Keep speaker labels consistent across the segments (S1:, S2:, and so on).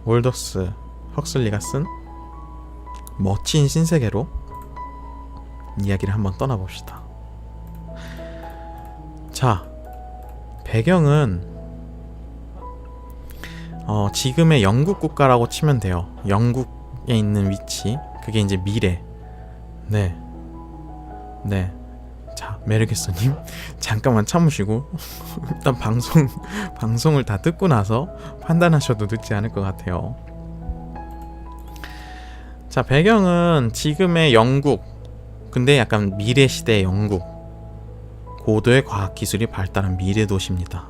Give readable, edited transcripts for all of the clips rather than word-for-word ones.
S1: 올더스 헉슬리가 쓴 멋진 신세계로 이야기를 한번 떠나봅시다. 자, 배경은 지금의 영국 국가라고 치면 돼요. 영국에 있는 위치, 그게 이제 미래. 네. 자, 메르게스님 잠깐만 참으시고 일단 방송을 다 듣고 나서 판단하셔도 늦지 않을 것 같아요. 자, 배경은 지금의 영국, 근데 약간 미래 시대의 영국, 고도의 과학기술이 발달한 미래 도시입니다.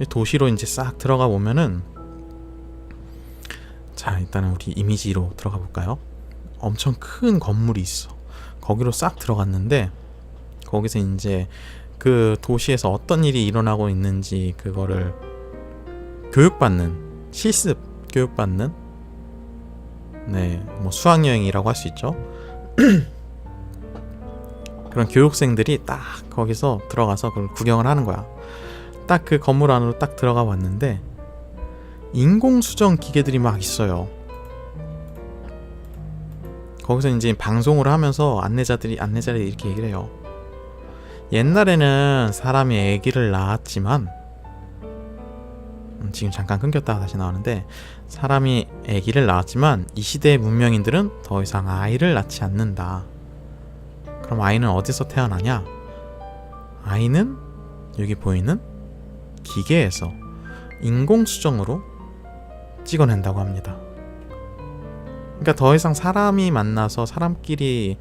S1: 도시로 이제 싹 들어가 보면은, 자, 일단은 우리 이미지로 들어가 볼까요? 엄청 큰 건물이 있어. 거기로 싹 들어갔는데, 거기서 이제 그 도시에서 어떤 일이 일어나고 있는지 그거를 교육받는, 실습 교육받는, 뭐 수학여행이라고 할 수 있죠. 그런 교육생들이 딱 거기서 들어가서 그걸 구경을 하는 거야. 딱 그 건물 안으로 딱 들어가 봤는데 인공수정 기계들이 막 있어요. 거기서 이제 방송을 하면서 안내자들이 이렇게 얘기를 해요. 옛날에는 사람이 아기를 낳았지만, 지금 잠깐 끊겼다가 다시 나오는데, 사람이 아기를 낳았지만 이 시대의 문명인들은 더 이상 아이를 낳지 않는다. 그럼 아이는 어디서 태어나냐? 아이는 여기 보이는 기계에서 인공수정으로 찍어낸다고 합니다. 그러니까 더 이상 사람이 만나서 사람끼리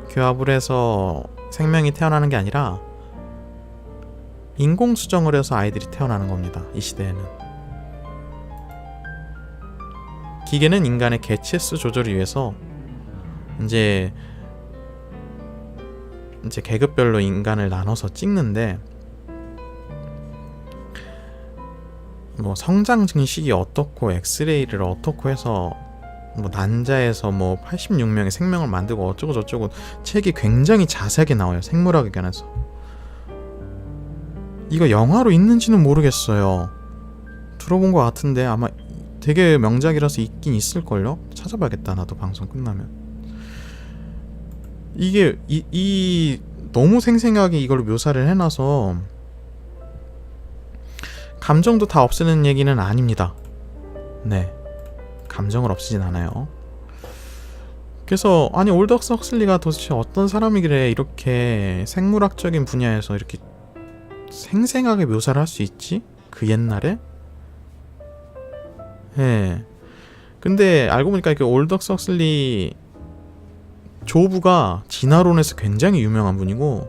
S1: 교합을 해서 생명이 태어나는 게 아니라 인공수정을 해서 아이들이 태어나는 겁니다. 이 시대에는. 기계는 인간의 개체수 조절을 위해서 이제 계급별로 인간을 나눠서 찍는데, 뭐 성장 증식이 어떻고 엑스레이를 어떻고 해서 뭐 난자에서 뭐 86명의 생명을 만들고 어쩌고 저쩌고 책이 굉장히 자세하게 나와요. 생물학에 관해서. 이거 영화로 있는지는 모르겠어요. 들어본 것 같은데 아마 되게 명작이라서 있긴 있을걸요? 찾아봐야겠다, 나도 방송 끝나면. 이게 너무 생생하게 이걸 묘사를 해놔서 감정도 다 없애는 얘기는 아닙니다. 네, 감정을 없애진 않아요. 그래서 아니, 올더스 헉슬리가 도대체 어떤 사람이길래 이렇게 생물학적인 분야에서 이렇게 생생하게 묘사를 할 수 있지? 그 옛날에? 예. 근데 알고 보니까 그 올더스 헉슬리 조부가 진화론에서 굉장히 유명한 분이고,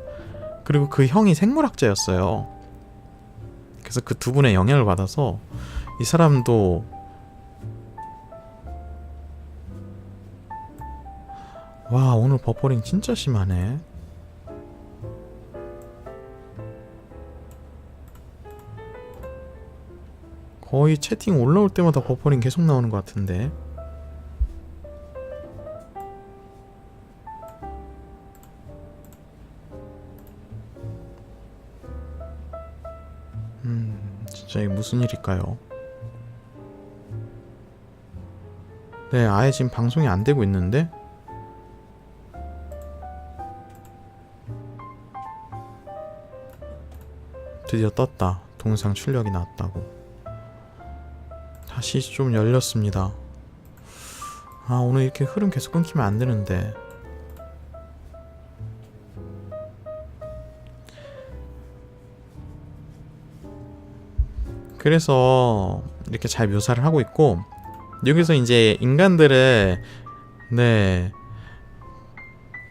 S1: 그리고 그 형이 생물학자였어요. 그래서 그 두 분의 영향을 받아서 이 사람도 와, 오늘 버퍼링 진짜 심하네. 거의 채팅 올라올 때마다 버퍼링 계속 나오는 것 같은데. 진짜 이게 무슨 일일까요? 네, 아예 지금 방송이 안 되고 있는데? 드디어 떴다. 동영상 출력이 나왔다고. 다시 좀 열렸습니다. 아, 오늘 이렇게 흐름 계속 끊기면 안 되는데. 그래서 이렇게 잘 묘사를 하고 있고, 여기서 이제 인간들을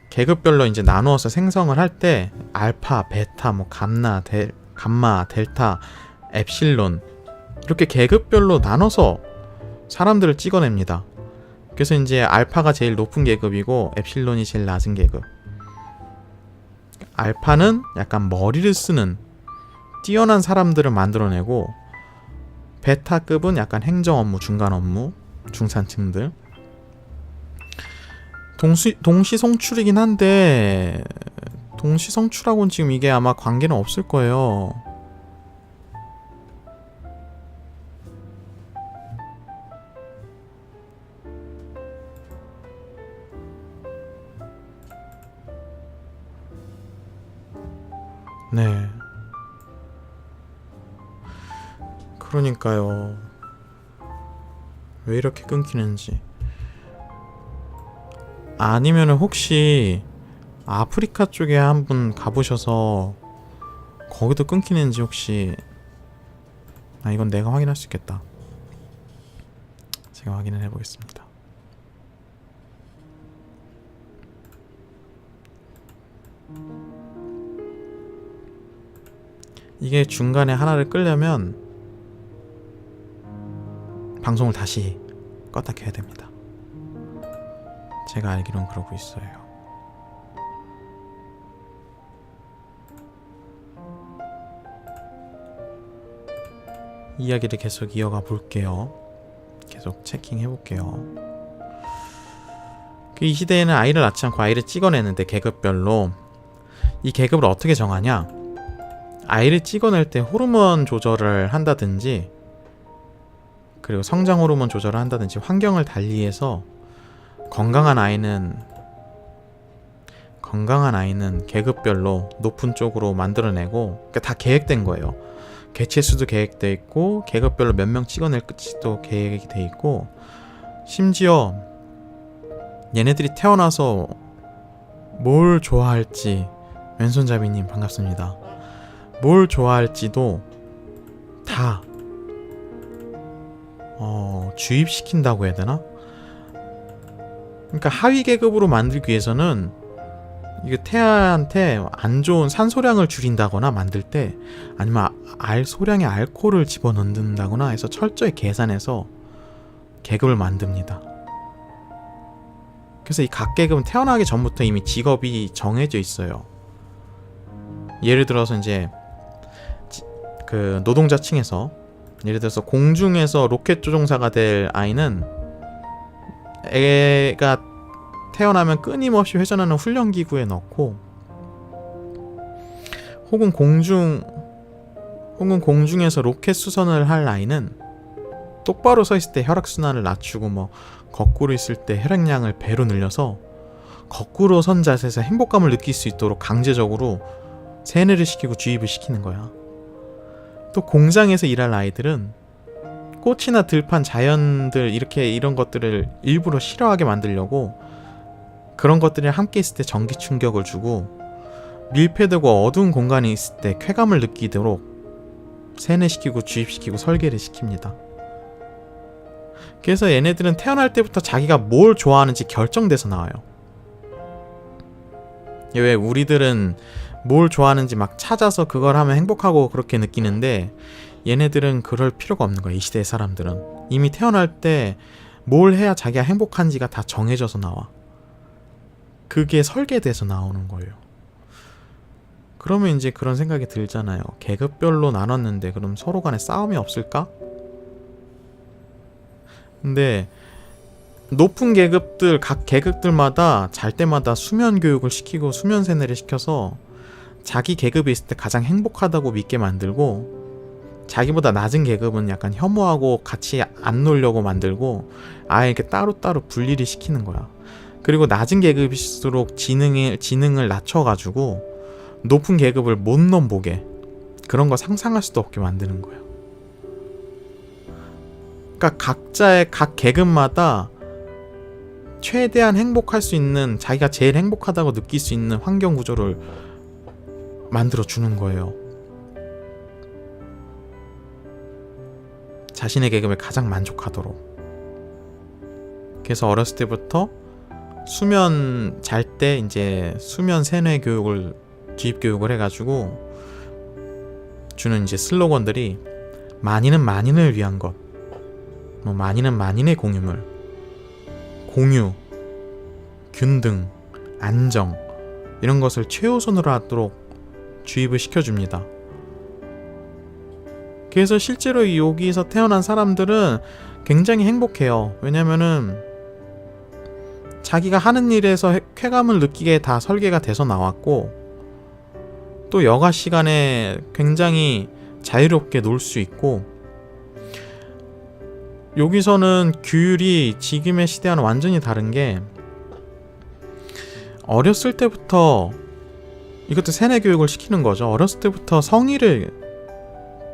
S1: 계급별로 이제 나누어서 생성을 할 때 알파, 베타, 뭐 감마, 델타, 엡실론 이렇게 계급별로 나눠서 사람들을 찍어냅니다. 그래서 이제 알파가 제일 높은 계급이고 엡실론이 제일 낮은 계급. 알파는 약간 머리를 쓰는 뛰어난 사람들을 만들어내고, 베타급은 약간 행정 업무, 중간 업무, 중산층들. 동시 송출이긴 한데 동시 송출하고는 지금 이게 아마 관계는 없을 거예요. 네. 그러니까요. 왜 이렇게 끊기는지. 아니면은 혹시 아프리카 쪽에 한번 가보셔서 거기도 끊기는지 혹시. 이건 내가 확인할 수 있겠다. 제가 확인을 해보겠습니다. 이게 중간에 하나를 끌려면 방송을 다시 껐다 켜야 됩니다. 제가 알기론 그러고 있어요. 이야기를 계속 이어가 볼게요. 계속 체킹해 볼게요. 이 시대에는 아이를 낳지 않고 아이를 찍어내는데 계급별로 이 계급을 어떻게 정하냐? 아이를 찍어낼 때 호르몬 조절을 한다든지 그리고 성장 호르몬 조절을 한다든지 환경을 달리해서 건강한 아이는 계급별로 높은 쪽으로 만들어내고, 그러니까 다 계획된 거예요. 개체수도 계획돼 있고 계급별로 몇 명 찍어낼 끝도 계획이 돼 있고, 심지어 얘네들이 태어나서 뭘 좋아할지, 왼손잡이님 반갑습니다. 뭘 좋아할지도 다 주입시킨다고 해야 되나? 그러니까 하위 계급으로 만들기 위해서는 이게 태아한테 안 좋은 산소량을 줄인다거나 만들 때, 아니면 소량의 알코올을 집어넣는다거나 해서 철저히 계산해서 계급을 만듭니다. 그래서 이 각 계급은 태어나기 전부터 이미 직업이 정해져 있어요. 예를 들어서 이제 그 노동자층에서, 예를 들어서 공중에서 로켓 조종사가 될 아이는 애가 태어나면 끊임없이 회전하는 훈련기구에 넣고, 혹은 공중에서 로켓 수선을 할 아이는 똑바로 서 있을 때 혈액순환을 낮추고 거꾸로 있을 때 혈액량을 배로 늘려서 거꾸로 선 자세에서 행복감을 느낄 수 있도록 강제적으로 세뇌를 시키고 주입을 시키는 거야. 또 공장에서 일할 아이들은 꽃이나 들판, 자연들 이런 것들을 일부러 싫어하게 만들려고 그런 것들이 함께 있을 때 전기 충격을 주고, 밀폐되고 어두운 공간이 있을 때 쾌감을 느끼도록 세뇌시키고 주입시키고 설계를 시킵니다. 그래서 얘네들은 태어날 때부터 자기가 뭘 좋아하는지 결정돼서 나와요. 왜 우리들은 뭘 좋아하는지 막 찾아서 그걸 하면 행복하고 그렇게 느끼는데, 얘네들은 그럴 필요가 없는 거야. 이 시대의 사람들은 이미 태어날 때 뭘 해야 자기가 행복한지가 다 정해져서 나와. 그게 설계돼서 나오는 거예요. 그러면 이제 그런 생각이 들잖아요. 계급별로 나눴는데 그럼 서로 간에 싸움이 없을까? 근데 높은 계급들, 각 계급들마다 잘 때마다 수면 교육을 시키고 수면 세뇌를 시켜서 자기 계급에 있을 때 가장 행복하다고 믿게 만들고, 자기보다 낮은 계급은 약간 혐오하고 같이 안 놀려고 만들고, 아예 이렇게 따로따로 분리를 시키는 거야. 그리고 낮은 계급일수록 지능을 낮춰가지고 높은 계급을 못 넘보게, 그런 거 상상할 수도 없게 만드는 거예요. 그러니까 각자의 각 계급마다 최대한 행복할 수 있는, 자기가 제일 행복하다고 느낄 수 있는 환경 구조를 만들어 주는 거예요. 자신의 계급에 가장 만족하도록. 그래서 어렸을 때부터 수면 잘 때 이제 수면 세뇌 교육을, 주입 교육을 해가지고 주는 이제 슬로건들이 만인은 만인을 위한 것, 만인은 만인의 공유물, 공유, 균등, 안정, 이런 것을 최우선으로 하도록 주입을 시켜줍니다. 그래서 실제로 여기서 태어난 사람들은 굉장히 행복해요. 왜냐면은 자기가 하는 일에서 쾌감을 느끼게 다 설계가 돼서 나왔고, 또 여가 시간에 굉장히 자유롭게 놀 수 있고, 여기서는 규율이 지금의 시대와는 완전히 다른 게, 어렸을 때부터 이것도 세뇌 교육을 시키는 거죠. 어렸을 때부터 성의를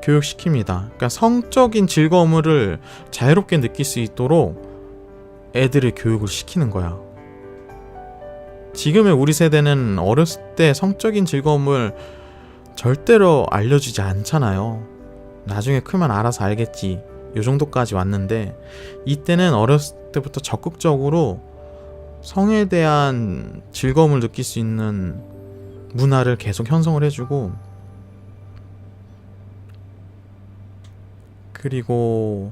S1: 교육시킵니다. 그러니까 성적인 즐거움을 자유롭게 느낄 수 있도록 애들을 교육을 시키는 거야. 지금의 우리 세대는 어렸을 때 성적인 즐거움을 절대로 알려주지 않잖아요. 나중에 크면 알아서 알겠지. 요 정도까지 왔는데, 이때는 어렸을 때부터 적극적으로 성에 대한 즐거움을 느낄 수 있는 문화를 계속 형성을 해주고, 그리고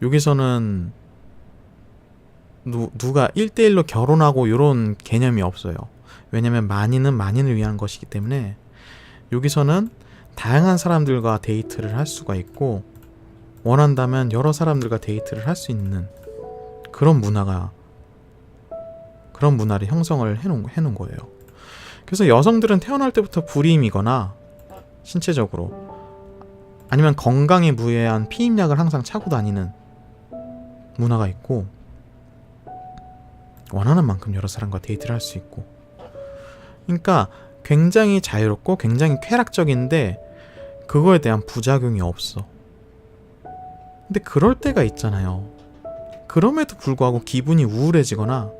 S1: 여기서는 누가 1대1로 결혼하고 이런 개념이 없어요. 왜냐면 만인은 만인을 위한 것이기 때문에 여기서는 다양한 사람들과 데이트를 할 수가 있고, 원한다면 여러 사람들과 데이트를 할 수 있는 그런 문화를 형성을 해놓은 거예요. 그래서 여성들은 태어날 때부터 불임이거나 신체적으로, 아니면 건강에 무해한 피임약을 항상 차고 다니는 문화가 있고, 원하는 만큼 여러 사람과 데이트를 할 수 있고, 그러니까 굉장히 자유롭고 굉장히 쾌락적인데 그거에 대한 부작용이 없어. 근데 그럴 때가 있잖아요. 그럼에도 불구하고 기분이 우울해지거나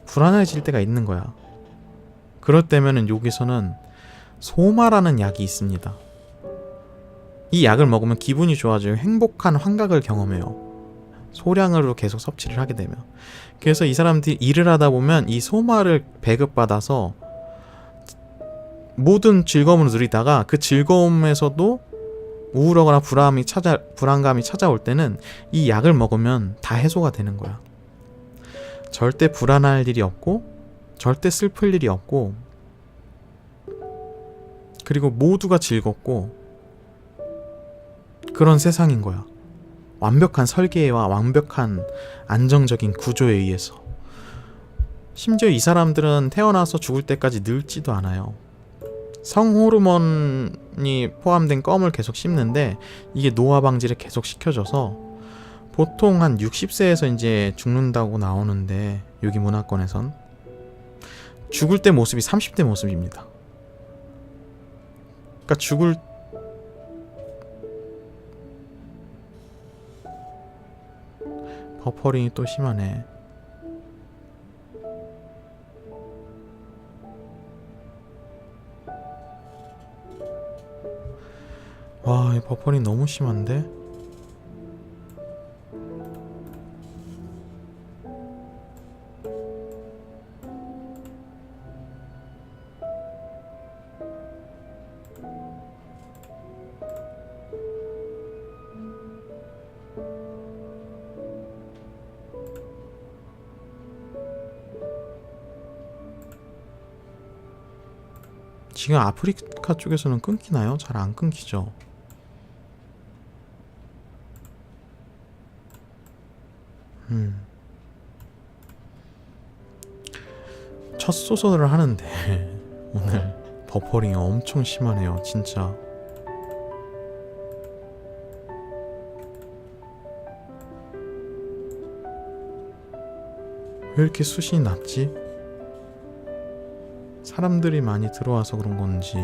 S1: 불안해질 때가 있는 거야. 그럴 때면은 여기서는 소마라는 약이 있습니다. 이 약을 먹으면 기분이 좋아지고 행복한 환각을 경험해요. 소량으로 계속 섭취를 하게 되면. 그래서 이 사람들이 일을 하다 보면 이 소마를 배급받아서 모든 즐거움을 누리다가 그 즐거움에서도 우울하거나 불안감이 찾아올 때는 이 약을 먹으면 다 해소가 되는 거야. 절대 불안할 일이 없고, 절대 슬플 일이 없고, 그리고 모두가 즐겁고, 그런 세상인 거야. 완벽한 설계와 완벽한 안정적인 구조에 의해서. 심지어 이 사람들은 태어나서 죽을 때까지 늙지도 않아요. 성호르몬이 포함된 껌을 계속 씹는데 이게 노화 방지를 계속 시켜줘서 보통 한 60세에서 이제 죽는다고 나오는데, 여기 문화권에선 죽을 때 모습이 30대 모습입니다. 그러니까 버퍼링이 또 심하네. 와, 이 버퍼링 너무 심한데? 지금 아프리카 쪽에서는 끊기나요? 잘 안 끊기죠. 첫 소설을 하는데 오늘 버퍼링이 엄청 심하네요. 진짜. 왜 이렇게 수신이 낮지? 사람들이 많이 들어와서 그런 건지.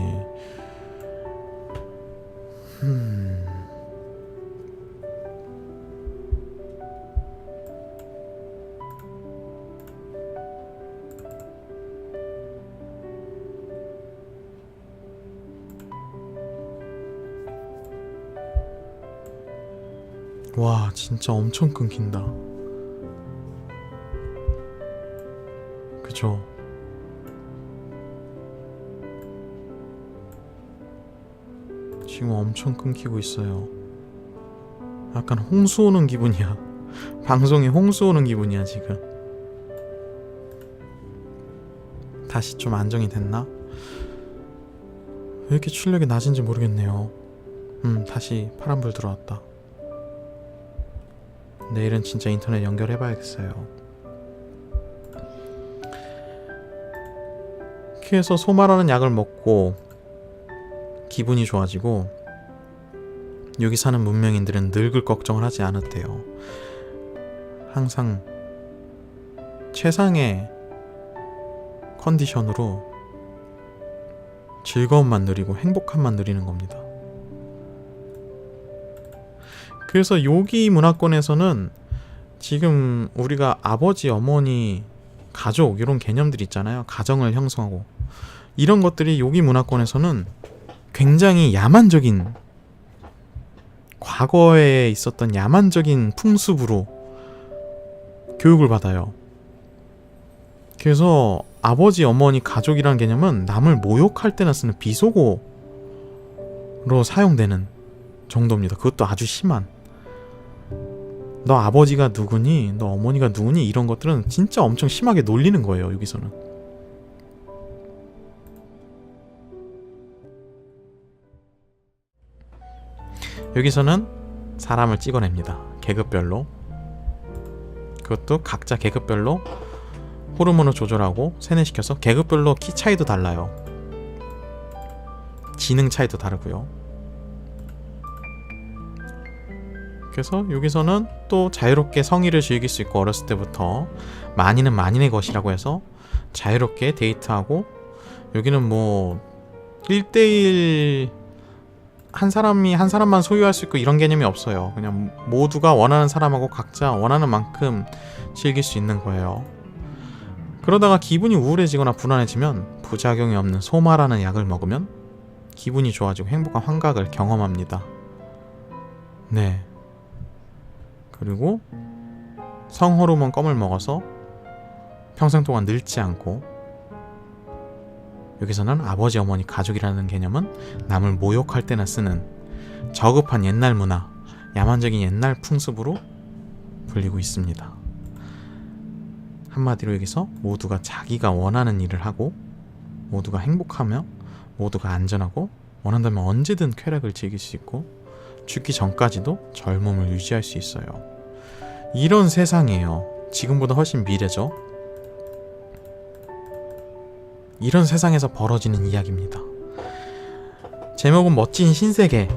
S1: 와, 진짜 엄청 끊긴다. 그죠? 지금 엄청 끊기고 있어요. 약간 홍수 오는 기분이야. 방송에 홍수 오는 기분이야 지금. 다시 좀 안정이 됐나? 왜 이렇게 출력이 낮은지 모르겠네요. 다시 파란불 들어왔다. 내일은 진짜 인터넷 연결해봐야겠어요. 그래서 소마라는 약을 먹고 기분이 좋아지고, 여기 사는 문명인들은 늙을 걱정을 하지 않았대요. 항상 최상의 컨디션으로 즐거움만 누리고 행복함만 누리는 겁니다. 그래서 요기 문화권에서는 지금 우리가 아버지, 어머니, 가족 이런 개념들 있잖아요. 가정을 형성하고 이런 것들이 요기 문화권에서는 굉장히 야만적인, 과거에 있었던 야만적인 풍습으로 교육을 받아요. 그래서 아버지, 어머니, 가족이라는 개념은 남을 모욕할 때나 쓰는 비속어로 사용되는 정도입니다. 그것도 아주 심한. 너 아버지가 누구니? 너 어머니가 누구니? 이런 것들은 진짜 엄청 심하게 놀리는 거예요, 여기서는. 여기서는 사람을 찍어냅니다. 계급별로. 그것도 각자 계급별로 호르몬을 조절하고 세뇌시켜서 계급별로 키 차이도 달라요. 지능 차이도 다르고요. 그래서 여기서는 또 자유롭게 성의를 즐길 수 있고, 어렸을 때부터 만인은 만인의 것이라고 해서 자유롭게 데이트하고, 여기는 뭐 1대1 한 사람이 한 사람만 소유할 수 있고 이런 개념이 없어요. 그냥 모두가 원하는 사람하고 각자 원하는 만큼 즐길 수 있는 거예요. 그러다가 기분이 우울해지거나 불안해지면 부작용이 없는 소마라는 약을 먹으면 기분이 좋아지고 행복한 환각을 경험합니다. 네. 그리고 성호르몬 껌을 먹어서 평생 동안 늙지 않고, 여기서는 아버지, 어머니, 가족이라는 개념은 남을 모욕할 때나 쓰는 저급한 옛날 문화, 야만적인 옛날 풍습으로 불리고 있습니다. 한마디로 여기서 모두가 자기가 원하는 일을 하고, 모두가 행복하며, 모두가 안전하고, 원한다면 언제든 쾌락을 즐길 수 있고, 죽기 전까지도 젊음을 유지할 수 있어요. 이런 세상이에요. 지금보다 훨씬 미래죠. 이런 세상에서 벌어지는 이야기입니다. 제목은 멋진 신세계.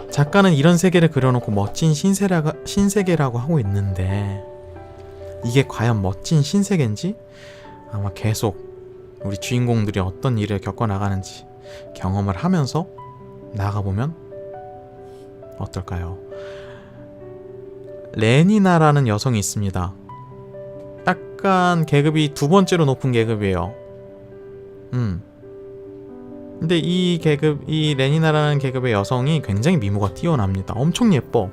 S1: 작가는 이런 세계를 그려놓고 멋진 신세계라고 하고 있는데, 이게 과연 멋진 신세계인지 아마 계속 우리 주인공들이 어떤 일을 겪어나가는지 경험을 하면서 나가보면 어떨까요? 레니나라는 여성이 있습니다. 약간 계급이 두 번째로 높은 계급이에요. 근데 이 레니나라는 계급의 여성이 굉장히 미모가 뛰어납니다. 엄청 예뻐.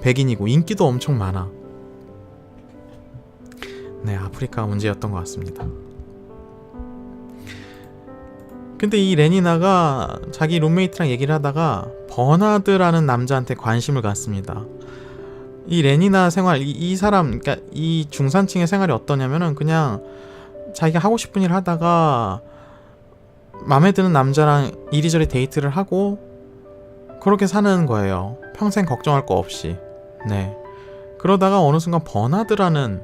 S1: 백인이고 인기도 엄청 많아. 네, 아프리카가 문제였던 것 같습니다. 근데 이 레니나가 자기 룸메이트랑 얘기를 하다가 버나드라는 남자한테 관심을 갖습니다. 이 레니나 생활, 이 사람, 그러니까 이 중산층의 생활이 어떠냐면은 그냥 자기가 하고 싶은 일 하다가 마음에 드는 남자랑 이리저리 데이트를 하고 그렇게 사는 거예요. 평생 걱정할 거 없이. 네. 그러다가 어느 순간 버나드라는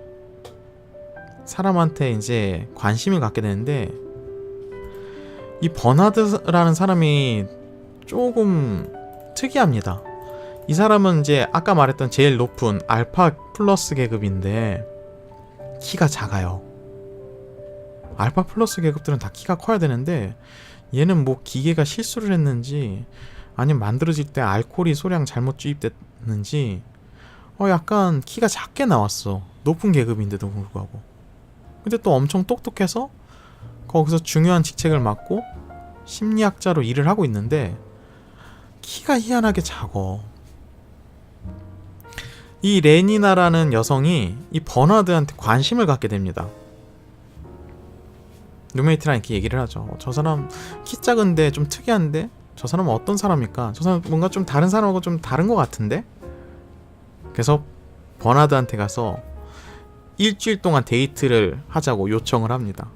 S1: 사람한테 이제 관심을 갖게 되는데, 이 버나드라는 사람이 조금 특이합니다. 이 사람은 이제 아까 말했던 제일 높은 알파 플러스 계급인데 키가 작아요. 알파 플러스 계급들은 다 키가 커야 되는데 얘는 뭐 기계가 실수를 했는지 아니면 만들어질 때 알코올이 소량 잘못 주입됐는지 약간 키가 작게 나왔어. 높은 계급인데도 불구하고. 근데 또 엄청 똑똑해서 거기서 중요한 직책을 맡고 심리학자로 일을 하고 있는데 키가 희한하게 작어. 이 레니나라는 여성이 이 버나드한테 관심을 갖게 됩니다. 룸메이트랑 이렇게 얘기를 하죠. 저 사람 키 작은데 좀 특이한데? 저 사람은 어떤 사람일까? 저 사람 뭔가 좀 다른 사람하고 좀 다른 것 같은데? 그래서 버나드한테 가서 일주일 동안 데이트를 하자고 요청을 합니다.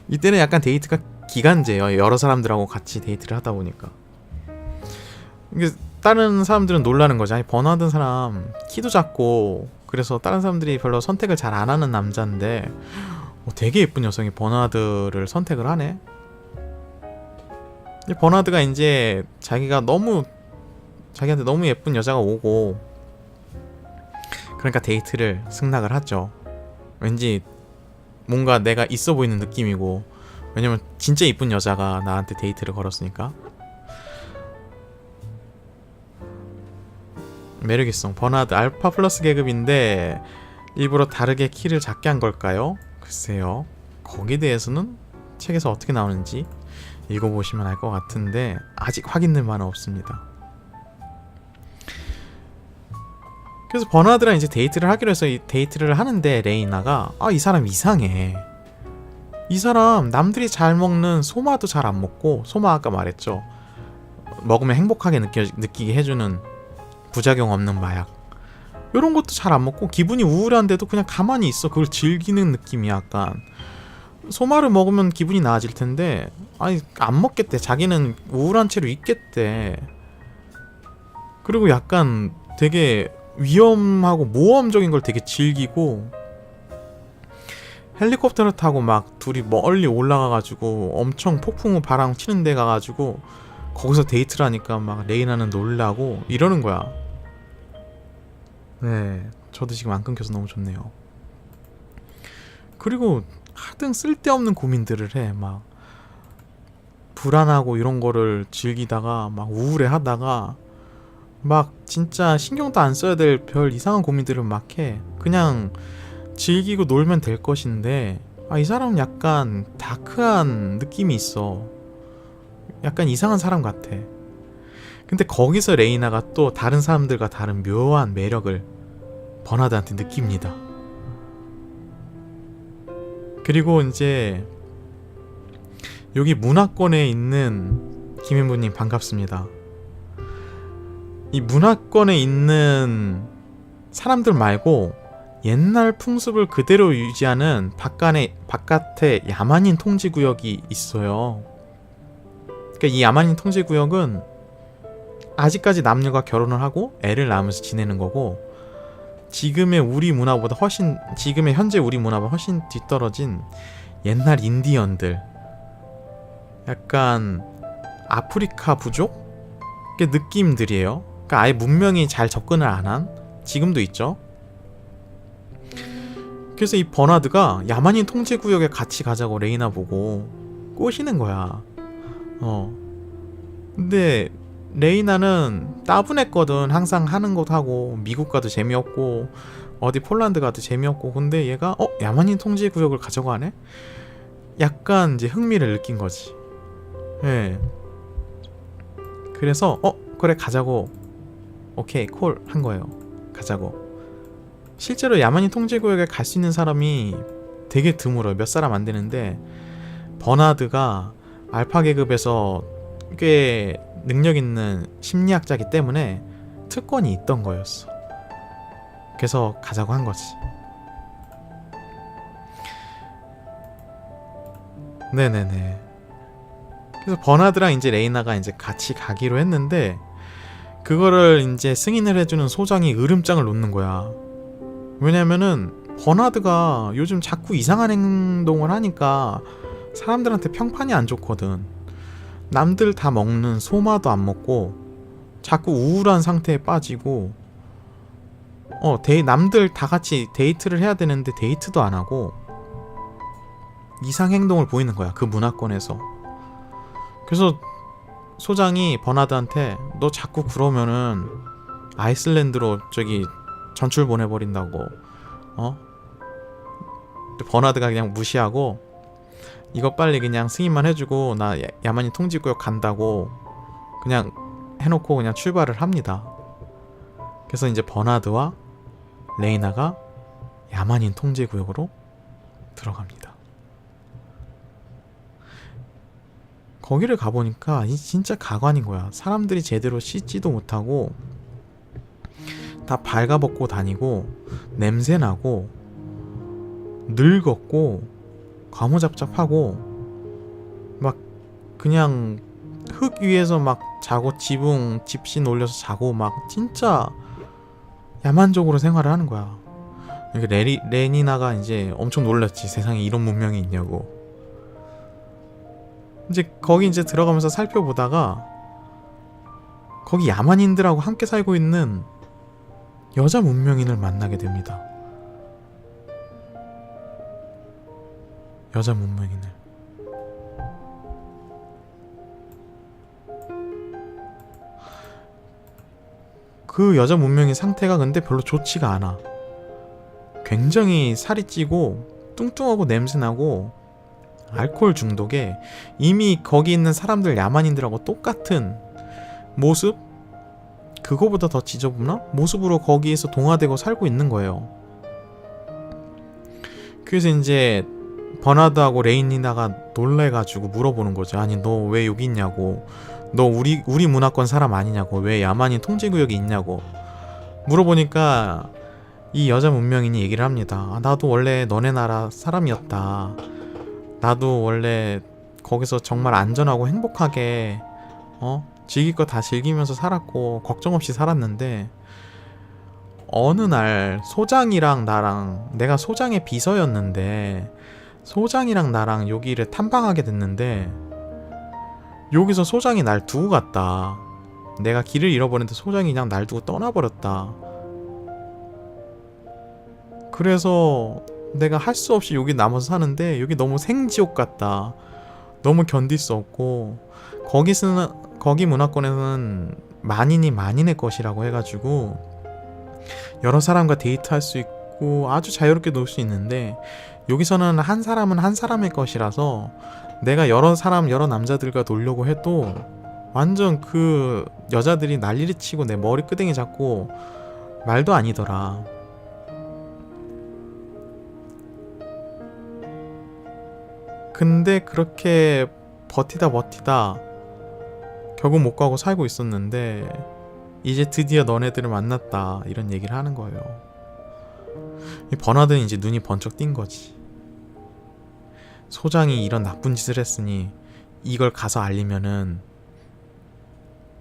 S1: 이때는 약간 데이트가 기간제예요. 여러 사람들하고 같이 데이트를 하다 보니까. 이게 다른 사람들은 놀라는 거죠. 아니, 버나드 사람 키도 작고 그래서 다른 사람들이 별로 선택을 잘 안 하는 남자인데 되게 예쁜 여성이 버나드를 선택을 하네. 버나드가 이제 자기한테 너무 예쁜 여자가 오고 그러니까 데이트를 승낙을 하죠. 왠지 뭔가 내가 있어 보이는 느낌이고 왜냐면 진짜 이쁜 여자가 나한테 데이트를 걸었으니까. 매력있어. 버나드 알파 플러스 계급인데 일부러 다르게 키를 작게 한 걸까요? 글쎄요. 거기에 대해서는 책에서 어떻게 나오는지 읽어보시면 알 것 같은데 아직 확인된 바는 없습니다. 그래서 버나드랑 이제 데이트를 하기로 해서 이 데이트를 하는데 레이나가 이 사람 이상해. 이 사람 남들이 잘 먹는 소마도 잘 안 먹고, 소마 아까 말했죠. 먹으면 행복하게 느끼게 해주는 부작용 없는 마약. 이런 것도 잘 안 먹고 기분이 우울한데도 그냥 가만히 있어. 그걸 즐기는 느낌이 약간. 소마를 먹으면 기분이 나아질 텐데 아니 안 먹겠대. 자기는 우울한 채로 있겠대. 그리고 약간 되게 위험하고 모험적인 걸 되게 즐기고 헬리콥터를 타고 막 둘이 멀리 올라가가지고 엄청 폭풍우 바람 튀는 데 가가지고 거기서 데이트를 하니까 막 레이나는 놀라고 이러는 거야. 네, 저도 지금 안 끊겨서 너무 좋네요. 그리고 하등 쓸데없는 고민들을 해. 막 불안하고 이런 거를 즐기다가 막 우울해하다가 막 진짜 신경도 안 써야 될 별 이상한 고민들을 막 해. 그냥 즐기고 놀면 될 것인데 이 사람은 약간 다크한 느낌이 있어. 약간 이상한 사람 같아. 근데 거기서 레이나가 또 다른 사람들과 다른 묘한 매력을 버나드한테 느낍니다. 그리고 이제 여기 문화권에 있는 김인부님 반갑습니다. 이 문화권에 있는 사람들 말고 옛날 풍습을 그대로 유지하는 바깥에 야만인 통제구역이 있어요. 그러니까 이 야만인 통제구역은 아직까지 남녀가 결혼을 하고 애를 낳으면서 지내는 거고, 지금의 현재 우리 문화보다 훨씬 뒤떨어진 옛날 인디언들, 약간 아프리카 부족의 느낌들이에요. 그러니까 아예 문명이 잘 접근을 안 한, 지금도 있죠. 그래서 이 버나드가 야만인 통제구역에 같이 가자고 레이나 보고 꼬시는 거야. 근데 레이나는 따분했거든. 항상 하는 것도 하고 미국 가도 재미없고 어디 폴란드 가도 재미없고. 근데 얘가 야만인 통제구역을 가자고 하네? 약간 이제 흥미를 느낀 거지. 예. 그래서 그래 가자고, 오케이 콜 한 거예요. 가자고. 실제로 야만인 통제구역에 갈 수 있는 사람이 되게 드물어요. 몇 사람 안 되는데 버나드가 알파 계급에서 꽤 능력 있는 심리학자이기 때문에 특권이 있던 거였어. 그래서 가자고 한 거지. 네네네. 그래서 버나드랑 이제 레이나가 이제 같이 가기로 했는데 그거를 이제 승인을 해주는 소장이 으름장을 놓는 거야. 왜냐면은 버나드가 요즘 자꾸 이상한 행동을 하니까 사람들한테 평판이 안 좋거든. 남들 다 먹는 소마도 안 먹고 자꾸 우울한 상태에 빠지고 남들 다 같이 데이트를 해야 되는데 데이트도 안 하고 이상 행동을 보이는 거야, 그 문화권에서. 그래서 소장이 버나드한테 너 자꾸 그러면은 아이슬란드로 저기 전출 보내버린다고. 버나드가 그냥 무시하고 이거 빨리 그냥 승인만 해주고 나 야만인 통제구역 간다고 그냥 해놓고 그냥 출발을 합니다. 그래서 이제 버나드와 레이나가 야만인 통제구역으로 들어갑니다. 거기를 가보니까 진짜 가관인 거야. 사람들이 제대로 씻지도 못하고 다 발가벗고 다니고 냄새나고 늙었고 과무잡잡하고 막 그냥 흙 위에서 막 자고 집신 올려서 자고 막 진짜 야만적으로 생활을 하는 거야. 레니나가 이제 엄청 놀랐지. 세상에 이런 문명이 있냐고. 이제 거기 이제 들어가면서 살펴보다가 거기 야만인들하고 함께 살고 있는 여자 문명인을 만나게 됩니다. 여자 문명인을. 그 여자 문명인 상태가 근데 별로 좋지가 않아. 굉장히 살이 찌고 뚱뚱하고 냄새나고 알코올 중독에 이미 거기 있는 사람들 야만인들하고 똑같은 모습? 그거보다 더 지저분한 모습으로 거기에서 동화되고 살고 있는 거예요. 그래서 이제 버나드하고 레이니나가 놀래가지고 물어보는 거죠. 아니 너 왜 여기 있냐고, 너 우리 문화권 사람 아니냐고, 왜 야만인 통제구역이 있냐고 물어보니까 이 여자 문명인이 얘기를 합니다. 나도 원래 너네 나라 사람이었다. 나도 원래 거기서 정말 안전하고 행복하게 즐길 거 다 즐기면서 살았고 걱정 없이 살았는데 어느 날 소장이랑 나랑, 내가 소장의 비서였는데 소장이랑 나랑 여기를 탐방하게 됐는데 여기서 소장이 날 두고 갔다. 내가 길을 잃어버렸는데 소장이 그냥 날 두고 떠나버렸다. 그래서 내가 할 수 없이 여기 남아서 사는데 여기 너무 생지옥 같다. 너무 견딜 수 없고 거기 문화권에서는 만인이 만인의 것이라고 해가지고 여러 사람과 데이트할 수 있고 아주 자유롭게 놀 수 있는데 여기서는 한 사람은 한 사람의 것이라서 내가 여러 사람 여러 남자들과 놀려고 해도 완전 그 여자들이 난리를 치고 내 머리 끄댕이 잡고 말도 아니더라. 근데 그렇게 버티다 결국 못 가고 살고 있었는데 이제 드디어 너네들을 만났다, 이런 얘기를 하는 거예요. 이 버나드는 이제 눈이 번쩍 띈 거지. 소장이 이런 나쁜 짓을 했으니 이걸 가서 알리면은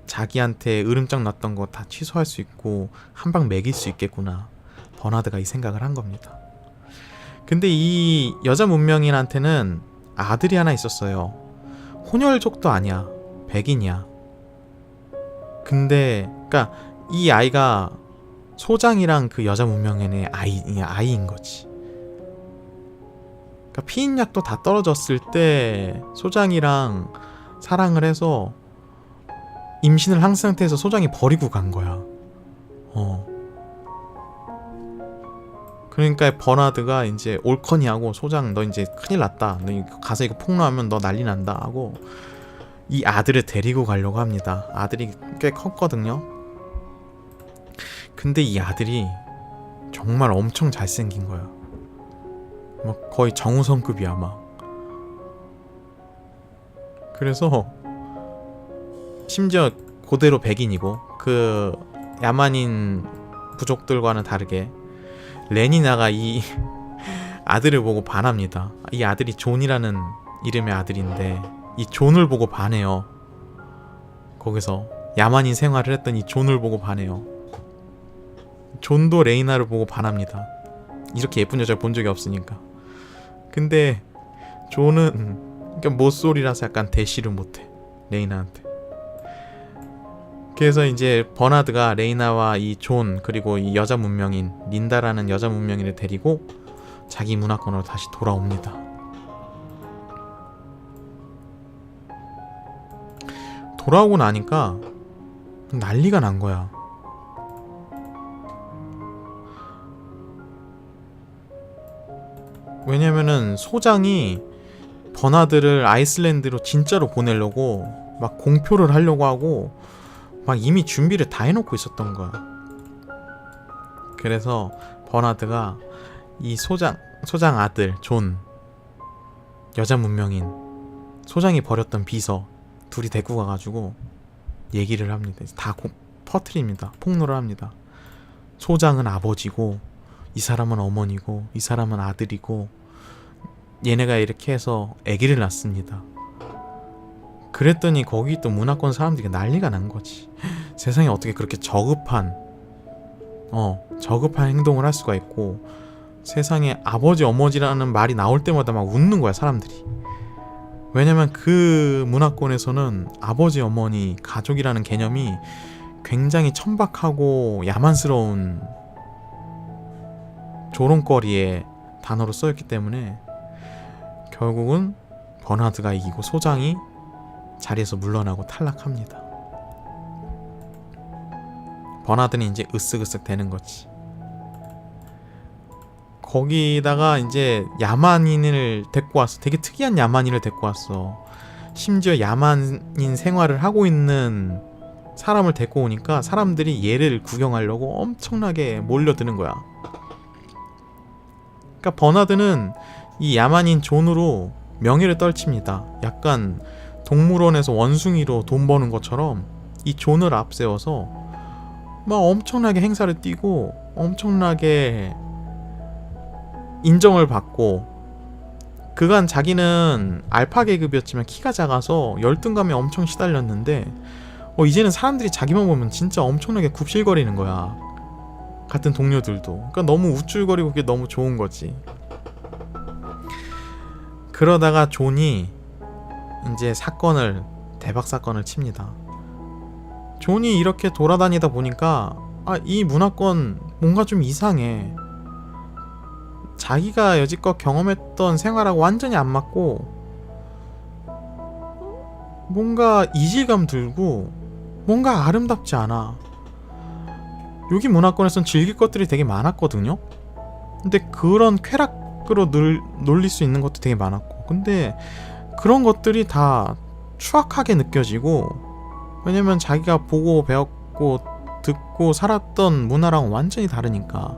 S1: 자기한테 으름장 났던 거 다 취소할 수 있고 한 방 먹일 수 있겠구나. 버나드가 이 생각을 한 겁니다. 근데 이 여자 문명인한테는 아들이 하나 있었어요. 혼혈족도 아니야. 백인이야. 근데 그러니까 이 아이가 소장이랑 그 여자 문명인의 아이인 거지. 그러니까 피임약도 다 떨어졌을 때 소장이랑 사랑을 해서 임신을 한 상태에서 소장이 버리고 간 거야. 그러니까 버나드가 이제 올커니하고 소장 너 이제 큰일 났다. 너 가서 이거 폭로하면 너 난리 난다 하고 이 아들을 데리고 가려고 합니다. 아들이 꽤 컸거든요. 근데 이 아들이 정말 엄청 잘생긴 거야. 막 거의 정우성급이야 막. 그래서 심지어 그대로 백인이고 그 야만인 부족들과는 다르게 레니나가 이 아들을 보고 반합니다. 이 아들이 존이라는 이름의 아들인데 이 존을 보고 반해요. 거기서 야만인 생활을 했던 이 존을 보고 반해요. 존도 레이나를 보고 반합니다. 이렇게 예쁜 여자를 본 적이 없으니까. 근데 존은 그러니까 모쏠이라서 약간 대시를 못해 레이나한테. 그래서 이제 버나드가 레이나와 이 존 그리고 이 여자 문명인 린다라는 여자 문명인을 데리고 자기 문화권으로 다시 돌아옵니다. 돌아오고 나니까 난리가 난 거야. 왜냐면은 소장이 버나드를 아이슬란드로 진짜로 보내려고 막 공표를 하려고 하고 막 이미 준비를 다 해놓고 있었던 거야. 그래서 버나드가 이 소장 아들 존, 여자 문명인 소장이 버렸던 비서 둘이 데리고 가가지고 얘기를 합니다. 다 퍼트립니다. 폭로를 합니다. 소장은 아버지고 이 사람은 어머니고 이 사람은 아들이고 얘네가 이렇게 해서 아기를 낳습니다. 그랬더니 거기 또 문화권 사람들이 난리가 난 거지. 세상에 어떻게 그렇게 저급한 행동을 할 수가 있고, 세상에 아버지 어머니라는 말이 나올 때마다 막 웃는 거야 사람들이. 왜냐면 그 문화권에서는 아버지 어머니 가족이라는 개념이 굉장히 천박하고 야만스러운 조롱거리의 단어로 쓰였기 때문에 결국은 버나드가 이기고 소장이 자리에서 물러나고 탈락합니다. 버나드는 이제 으쓱으쓱 되는 거지. 거기다가 이제 야만인을 데리고 왔어. 되게 특이한 야만인을 데리고 왔어. 심지어 야만인 생활을 하고 있는 사람을 데리고 오니까 사람들이 얘를 구경하려고 엄청나게 몰려드는 거야. 그러니까 버나드는 이 야만인 존으로 명예를 떨칩니다. 약간 동물원에서 원숭이로 돈 버는 것처럼 이 존을 앞세워서 막 엄청나게 행사를 띄고 엄청나게 인정을 받고, 그간 자기는 알파 계급이었지만 키가 작아서 열등감에 엄청 시달렸는데 이제는 사람들이 자기만 보면 진짜 엄청나게 굽실거리는 거야. 같은 동료들도. 그러니까 너무 우쭐거리고 그게 너무 좋은 거지. 그러다가 존이 이제 대박 사건을 칩니다. 존이 이렇게 돌아다니다 보니까 이 문화권 뭔가 좀 이상해. 자기가 여지껏 경험했던 생활하고 완전히 안 맞고 뭔가 이질감 들고 뭔가 아름답지 않아. 여기 문화권에선 즐길 것들이 되게 많았거든요. 근데 그런 쾌락으로 놀릴 수 있는 것도 되게 많았고, 근데 그런 것들이 다 추악하게 느껴지고, 왜냐면 자기가 보고 배웠고 듣고 살았던 문화랑 완전히 다르니까.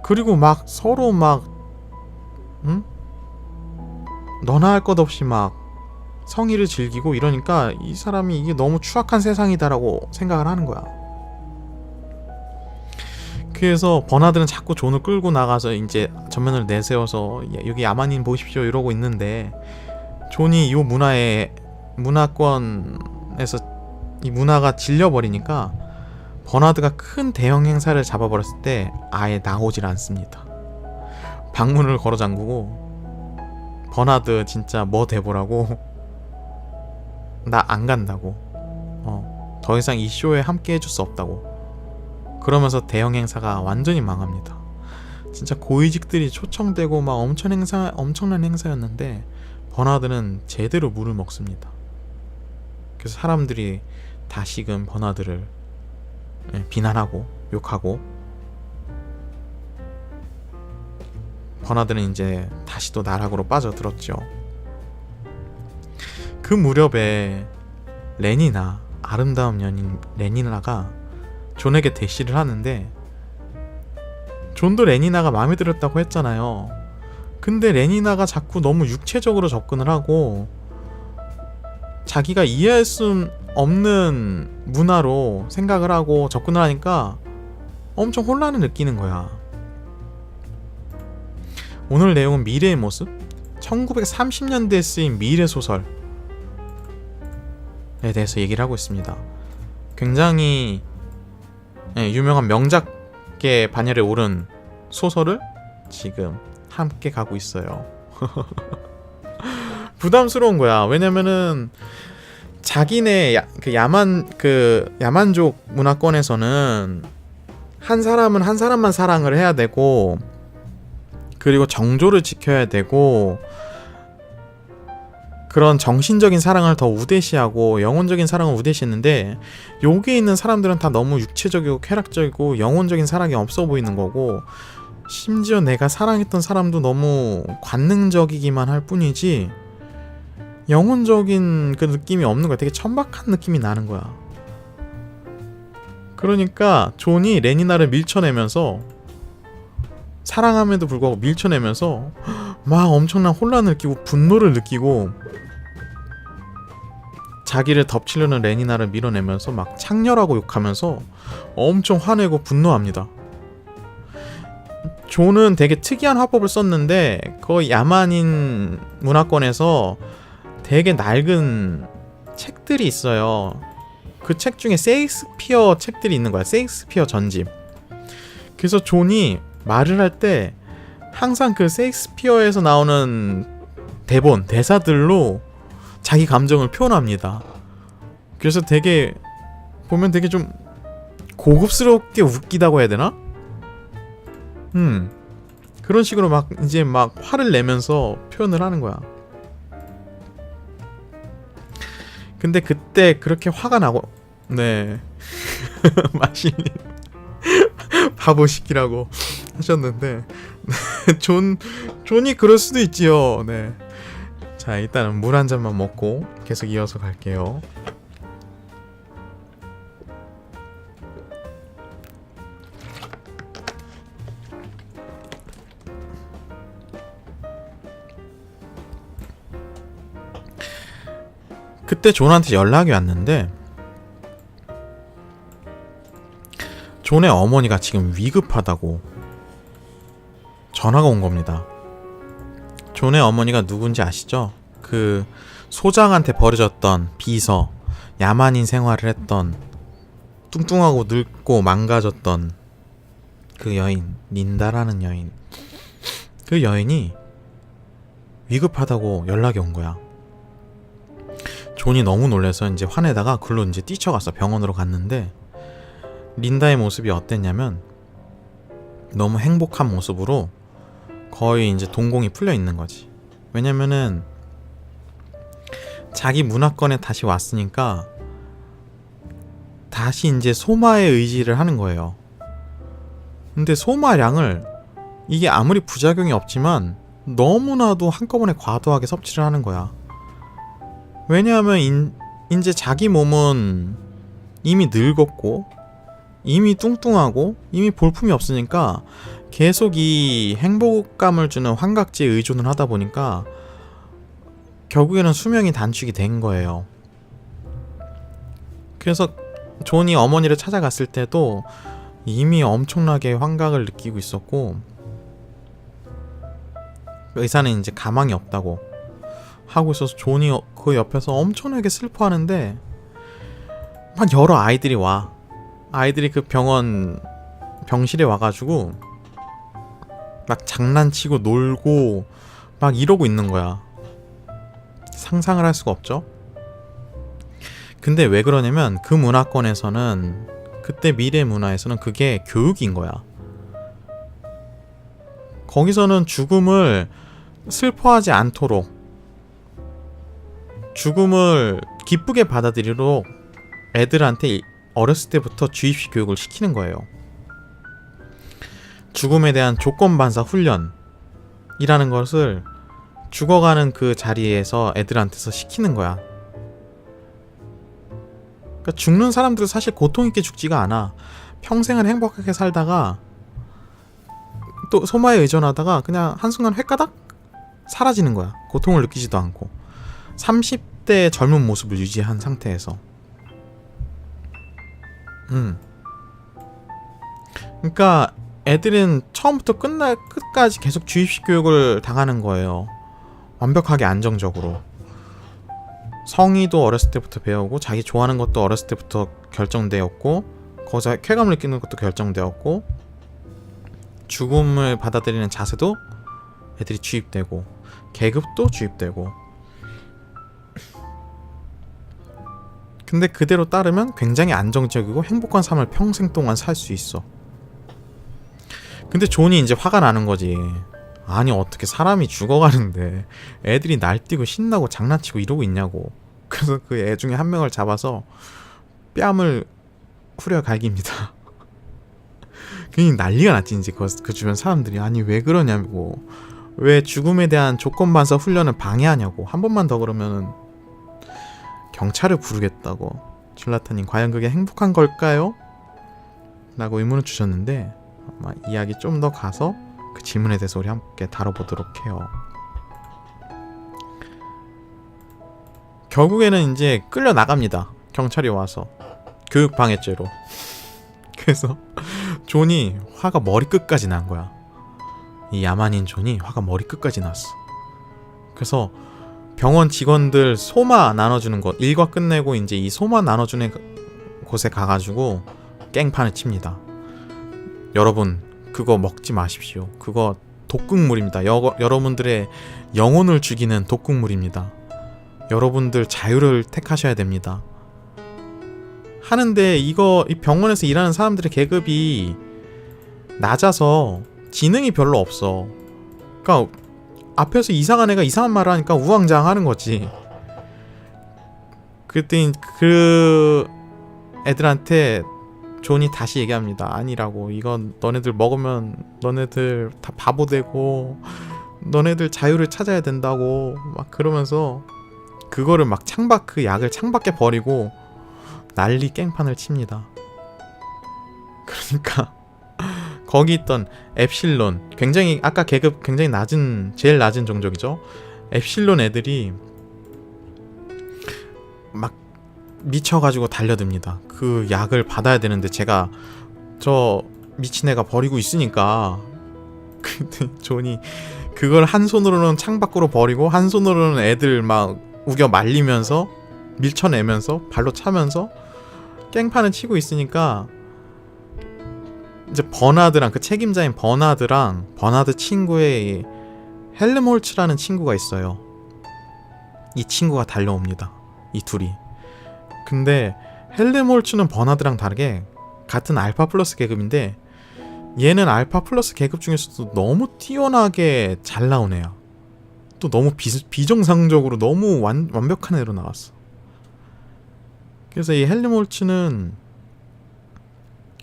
S1: 그리고 막 서로 막 너나 할 것 없이 막 성의를 즐기고 이러니까 이 사람이 이게 너무 추악한 세상이다라고 생각을 하는 거야. 그래서 버나드는 자꾸 존을 끌고 나가서 이제 전면을 내세워서 여기 야만인 보십시오 이러고 있는데, 존이 이 문화권에서 이 문화가 질려버리니까 버나드가 큰 대형 행사를 잡아버렸을 때 아예 나오질 않습니다. 방문을 걸어 잠그고, 버나드 진짜 뭐 돼보라고, 나 안 간다고, 더 이상 이 쇼에 함께 해줄 수 없다고 그러면서 대형 행사가 완전히 망합니다. 진짜 고위직들이 초청되고 막 엄청난 행사였는데 버나드는 제대로 물을 먹습니다. 그래서 사람들이 다시금 버나드를 비난하고 욕하고, 버나드는 이제 다시 또 나락으로 빠져들었죠. 그 무렵에 레니나, 아름다운 연인 레니나가 존에게 대시를 하는데, 존도 레니나가 마음에 들었다고 했잖아요. 근데 레니나가 자꾸 너무 육체적으로 접근을 하고 자기가 이해할 수 없는 문화로 생각을 하고 접근을 하니까 엄청 혼란을 느끼는 거야. 오늘 내용은 미래의 모습, 1930년대에 쓰인 미래 소설에 대해서 얘기를 하고 있습니다. 굉장히 유명한 명작계 반열에 오른 소설을 지금 함께 가고 있어요. 부담스러운 거야. 왜냐면은 자기네 야만족 문화권에서는 한 사람은 한 사람만 사랑을 해야 되고, 그리고 정조를 지켜야 되고, 그런 정신적인 사랑을 더 우대시하고 영혼적인 사랑을 우대시했는데, 여기 있는 사람들은 다 너무 육체적이고 쾌락적이고 영혼적인 사랑이 없어 보이는 거고, 심지어 내가 사랑했던 사람도 너무 관능적이기만 할 뿐이지 영혼적인 그 느낌이 없는 거야. 되게 천박한 느낌이 나는 거야. 그러니까 존이 레니나를 밀쳐내면서, 사랑함에도 불구하고 밀쳐내면서 막 엄청난 혼란을 느끼고 분노를 느끼고, 자기를 덮치려는 레니나를 밀어내면서 막 창렬하고 욕하면서 엄청 화내고 분노합니다. 존은 되게 특이한 화법을 썼는데, 그 야만인 문화권에서 되게 낡은 책들이 있어요. 그 책 중에 세익스피어 책들이 있는 거야. 세익스피어 전집. 그래서 존이 말을 할 때 항상 그 세익스피어에서 나오는 대사들로 자기 감정을 표현합니다. 그래서 되게 보면 되게 좀 고급스럽게 웃기다고 해야 되나? 그런 식으로 막 이제 막 화를 내면서 표현을 하는 거야. 근데 그때 그렇게 화가 나고, 네. 마실님 바보시키라고 하셨는데 존이 그럴 수도 있지요. 네. 자, 일단은 물 한 잔만 먹고 계속 이어서 갈게요. 그때 존한테 연락이 왔는데 존의 어머니가 지금 위급하다고 전화가 온 겁니다. 존의 어머니가 누군지 아시죠? 그 소장한테 버려졌던 비서, 야만인 생활을 했던 뚱뚱하고 늙고 망가졌던 그 여인, 린다라는 여인. 그 여인이 위급하다고 연락이 온 거야. 존이 너무 놀라서 이제 화내다가 글로 이제 뛰쳐갔어. 병원으로 갔는데 린다의 모습이 어땠냐면 너무 행복한 모습으로 거의 이제 동공이 풀려 있는 거지. 왜냐면은 자기 문화권에 다시 왔으니까 다시 이제 소마의 의지를 하는 거예요. 근데 소마량을 이게 아무리 부작용이 없지만 너무나도 한꺼번에 과도하게 섭취를 하는 거야. 왜냐하면 이제 자기 몸은 이미 늙었고 이미 뚱뚱하고 이미 볼품이 없으니까 계속 이 행복감을 주는 환각제에 의존을 하다 보니까 결국에는 수명이 단축이 된 거예요. 그래서 존이 어머니를 찾아갔을 때도 이미 엄청나게 환각을 느끼고 있었고 의사는 이제 가망이 없다고 하고 있어서 존이 그 옆에서 엄청나게 슬퍼하는데 막 여러 아이들이 와. 아이들이 그 병실에 와가지고 막 장난치고 놀고 막 이러고 있는 거야. 상상을 할 수가 없죠. 근데 왜 그러냐면 그 문화권에서는 그때 미래 문화에서는 그게 교육인 거야. 거기서는 죽음을 슬퍼하지 않도록 죽음을 기쁘게 받아들이도록 애들한테 어렸을 때부터 주입식 교육을 시키는 거예요. 죽음에 대한 조건반사 훈련이라는 것을 죽어가는 그 자리에서 애들한테서 시키는 거야. 그러니까 죽는 사람들은 사실 고통 있게 죽지가 않아. 평생을 행복하게 살다가 또 소마에 의존하다가 그냥 한순간 획가닥 사라지는 거야. 고통을 느끼지도 않고 30대의 젊은 모습을 유지한 상태에서. 그러니까 애들은 처음부터 끝까지 계속 주입식 교육을 당하는 거예요. 완벽하게 안정적으로. 성의도 어렸을 때부터 배우고 자기 좋아하는 것도 어렸을 때부터 결정되었고 거기서 쾌감을 느끼는 것도 결정되었고 죽음을 받아들이는 자세도 애들이 주입되고 계급도 주입되고. 근데 그대로 따르면 굉장히 안정적이고 행복한 삶을 평생 동안 살 수 있어. 근데 존이 이제 화가 나는 거지. 아니 어떻게 사람이 죽어가는데 애들이 날뛰고 신나고 장난치고 이러고 있냐고. 그래서 그 애 중에 한 명을 잡아서 뺨을 후려 갈깁니다. 그냥 난리가 났지. 이제 그 주변 사람들이 아니 왜 그러냐고, 왜 죽음에 대한 조건반사 훈련을 방해하냐고. 한 번만 더 그러면은 경찰을 부르겠다고. 줄라타님 과연 그게 행복한 걸까요? 라고 의문을 주셨는데 아마 이야기 좀 더 가서 그 질문에 대해서 우리 함께 다뤄보도록 해요. 결국에는 이제 끌려 나갑니다. 경찰이 와서 교육방해죄로. 그래서 존이 화가 머리끝까지 난 거야. 이 야만인 존이 화가 머리끝까지 났어. 그래서 병원 직원들 소마 나눠주는 곳 일과 끝내고 이제 이 소마 나눠주는 곳에 가가지고 깽판을 칩니다. 여러분 그거 먹지 마십시오. 그거 독극물입니다. 여러분들의 영혼을 죽이는 독극물입니다. 여러분들 자유를 택하셔야 됩니다. 하는데 이 병원에서 일하는 사람들의 계급이 낮아서 지능이 별로 없어. 그러니까 앞에서 이상한 애가 이상한 말을 하니까 우왕좌왕하는 거지. 그때 그 애들한테 존이 다시 얘기합니다. 아니라고. 이건 너네들 먹으면 너네들 다 바보 되고 너네들 자유를 찾아야 된다고 막 그러면서 그거를 막 그 약을 창밖에 버리고 난리 깽판을 칩니다. 그러니까 거기 있던 엡실론, 굉장히 아까 계급 굉장히 제일 낮은 종족이죠. 엡실론 애들이 막 미쳐가지고 달려듭니다. 그 약을 받아야 되는데 제가 저 미친 애가 버리고 있으니까. 근데 존이 그걸 한 손으로는 창밖으로 버리고 한 손으로는 애들 막 우겨 말리면서 밀쳐내면서 발로 차면서 깽판을 치고 있으니까 이제 버나드랑 그 책임자인 버나드랑 버나드 친구의 헬름홀츠라는 친구가 있어요. 이 친구가 달려옵니다. 이 둘이. 근데 헬름홀츠는 버나드랑 다르게 같은 알파 플러스 계급인데 얘는 알파 플러스 계급 중에서도 너무 뛰어나게 잘 나온 애야. 또 너무 비정상적으로 너무 완벽한 애로 나왔어. 그래서 이 헬름홀츠는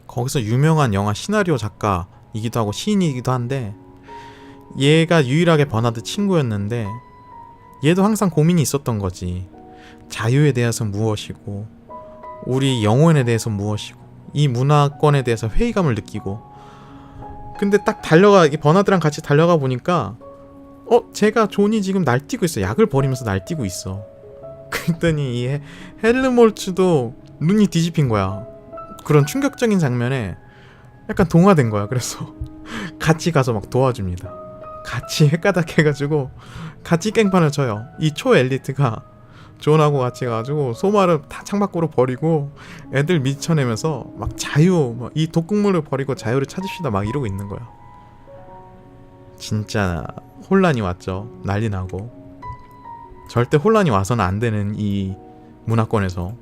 S1: 거기서 유명한 영화 시나리오 작가이기도 하고 시인이기도 한데 얘가 유일하게 버나드 친구였는데 얘도 항상 고민이 있었던 거지. 자유에 대해서 무엇이고 우리 영혼에 대해서 무엇이고 이 문화권에 대해서 회의감을 느끼고. 근데 딱 버나드랑 같이 달려가 보니까 존이 지금 날뛰고 있어. 약을 버리면서 날뛰고 있어. 그랬더니 이 헬름홀츠도 눈이 뒤집힌 거야. 그런 충격적인 장면에 약간 동화된 거야. 그래서 같이 가서 막 도와줍니다. 같이 헷가닥 해가지고 같이 깽판을 쳐요. 이 초엘리트가 존하고 같이 가가지고 소마를 다 창밖으로 버리고 애들 미쳐내면서 막 이 독극물을 버리고 자유를 찾읍시다 막 이러고 있는 거야. 진짜 혼란이 왔죠. 난리 나고. 절대 혼란이 와서는 안 되는 이 문화권에서.